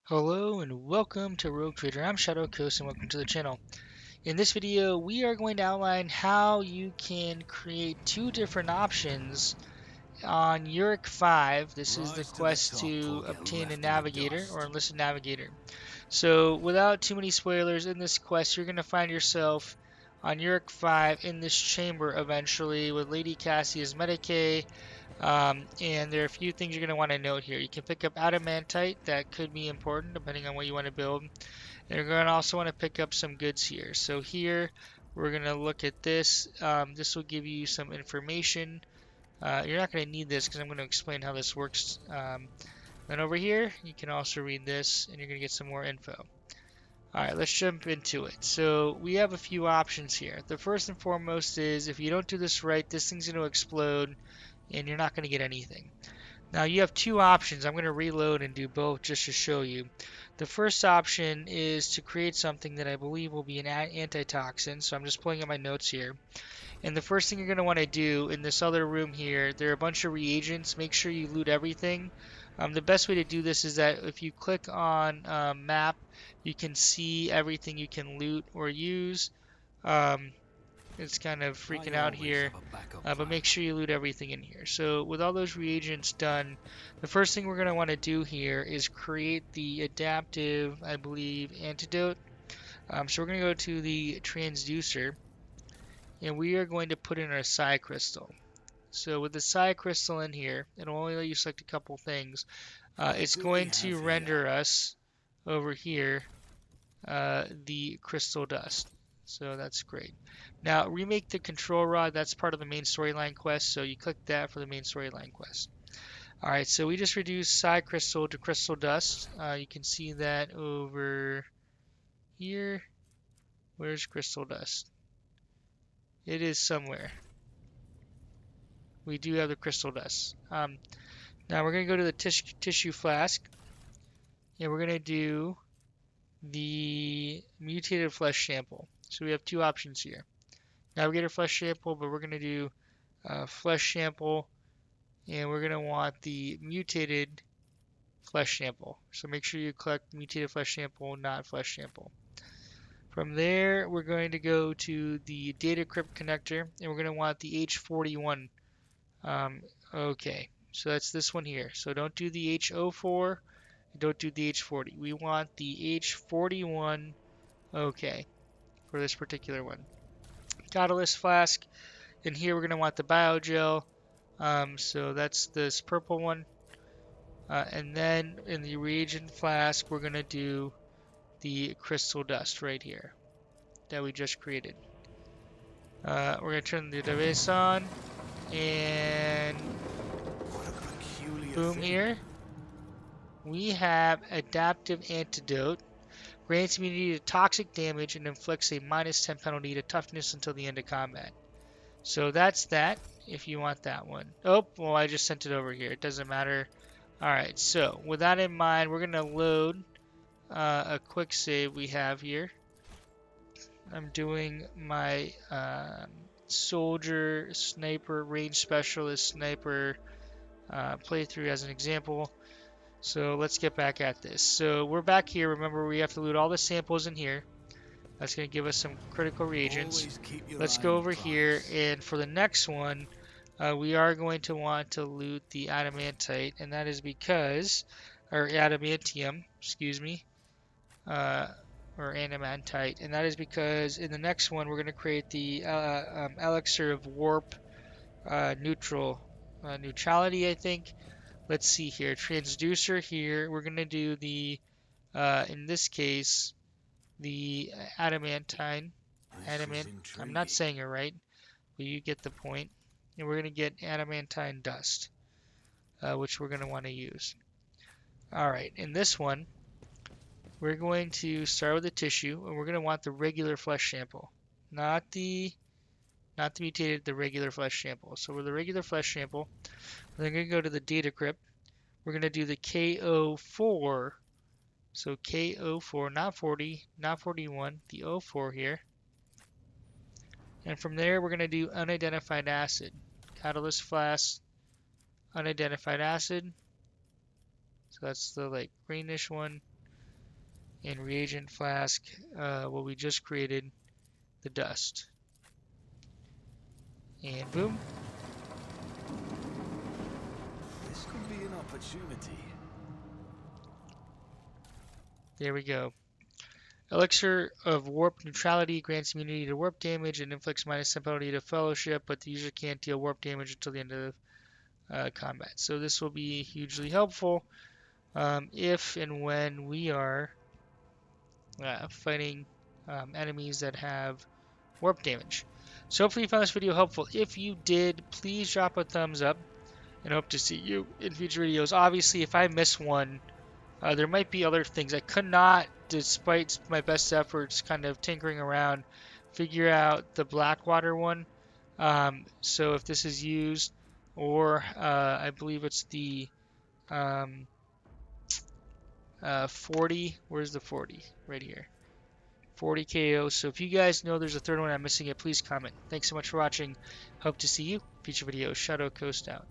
Hello and welcome to Rogue Trader. I'm Shadow Coast and welcome to the channel. In this video, we are going to outline how you can create two different options on Eurac 5. This is the Rise to the quest top to or get obtain a left in the Navigator or dust. enlist a Navigator. So without too many spoilers, in this quest, you're going to find yourself on Eurac 5 in this chamber eventually with Lady Cassie as Medicae. And there are a few things you're going to want to note here. You can pick up adamantite. That could be important depending on what you want to build. And you're going to also want to pick up some goods here. So here we're going to look at this. This will give you some information. You're not going to need this because I'm going to explain how this works. Then over here you can also read this and you're going to get some more info. Alright, let's jump into it. So we have a few options here. The first and foremost is if you don't do this right, this thing's going to explode and you're not going to get anything. Now you have two options. I'm going to reload and do both just to show you. The first option is to create something that I believe will be an antitoxin. So I'm just pulling up my notes here. And the first thing you're going to want to do in this other room here, there are a bunch of reagents. Make sure you loot everything. The best way to do this is that if you click on map, you can see everything you can loot or use. Um, it's kind of I freaking out always here, have a backup but plan. make sure you loot everything in here. So with all those reagents done, the first thing we're going to want to do here is create the adaptive, I believe, antidote. So we're going to go to the transducer, and we are going to put in our psi crystal. So with the psi crystal in here, it'll only let you select a couple things. What It's do we going have to here? render us over here the crystal dust. So that's great. Now remake the control rod. That's part of the main storyline quest. So you click that for the main storyline quest. All right. So we just reduced psi crystal to crystal dust. You can see that over here. Where's crystal dust? It is somewhere. We do have the crystal dust. Now we're going to go to the tissue flask, and we're going to do the mutated flesh sample. So we have two options here. Navigator flesh sample, but we're going to do flesh sample, and we're going to want the mutated flesh sample. So make sure you collect mutated flesh sample, not flesh sample. From there, we're going to go to the data crypt connector, and we're going to want the H41. Okay, so that's this one here. So don't do the H04, don't do the H40. We want the H41, okay, for this particular one. Catalyst flask, and here we're going to want the biogel. So that's this purple one. And then in the reagent flask, we're going to do the crystal dust right here that we just created. We're going to turn the device on, and What a peculiar boom thing. here. We have adaptive antidote. Grants immunity to toxic damage and inflicts a -10 penalty to toughness until the end of combat. So that's that, if you want that one. Oh, well, I just sent it over here. It doesn't matter. Alright, so with that in mind, we're going to load a quick save we have here. I'm doing my soldier, sniper, range specialist, sniper playthrough as an example. So let's get back at this. So we're back here. Remember, we have to loot all the samples in here. That's going to give us some critical reagents. Always keep your Let's eye go on the over here, prize. and for the next one, we are going to want to loot the adamantite, and that is because, or adamantium, excuse me, uh, or adamantite, and that is because in the next one we're going to create the elixir of warp neutrality, I think. Let's see here, transducer here. We're going to do the, in this case, the adamantine. This is Adamant. I'm not intriguing. saying it right, but you get the point. And we're going to get adamantine dust, which we're going to want to use. All right, in this one, we're going to start with the tissue, and we're going to want the regular flesh sample, not the mutated, the regular flesh sample. So with the regular flesh sample, we're going to go to the data crypt. We're going to do the KO4. So KO4, not 40, not 41, the O4 here. And from there, we're going to do unidentified acid. Catalyst flask, unidentified acid. So that's the like greenish one. and reagent flask, what we just created, the dust. And boom. This could be an opportunity. There we go. Elixir of Warp Neutrality grants immunity to warp damage and inflicts -10 penalty to Fellowship, but the user can't deal warp damage until the end of combat. So this will be hugely helpful if and when we are fighting enemies that have warp damage. So hopefully you found this video helpful. If you did, please drop a thumbs up and hope to see you in future videos. Obviously, if I miss one, there might be other things. I could not, despite my best efforts, kind of tinkering around, figure out the Blackwater one. So if this is used, or I believe it's the um, 40. Where's the 40? Right here. 40 KO. So if you guys know there's a third one I'm missing it, please comment. Thanks so much for watching. Hope to see you. Future videos. Shadow Coast out.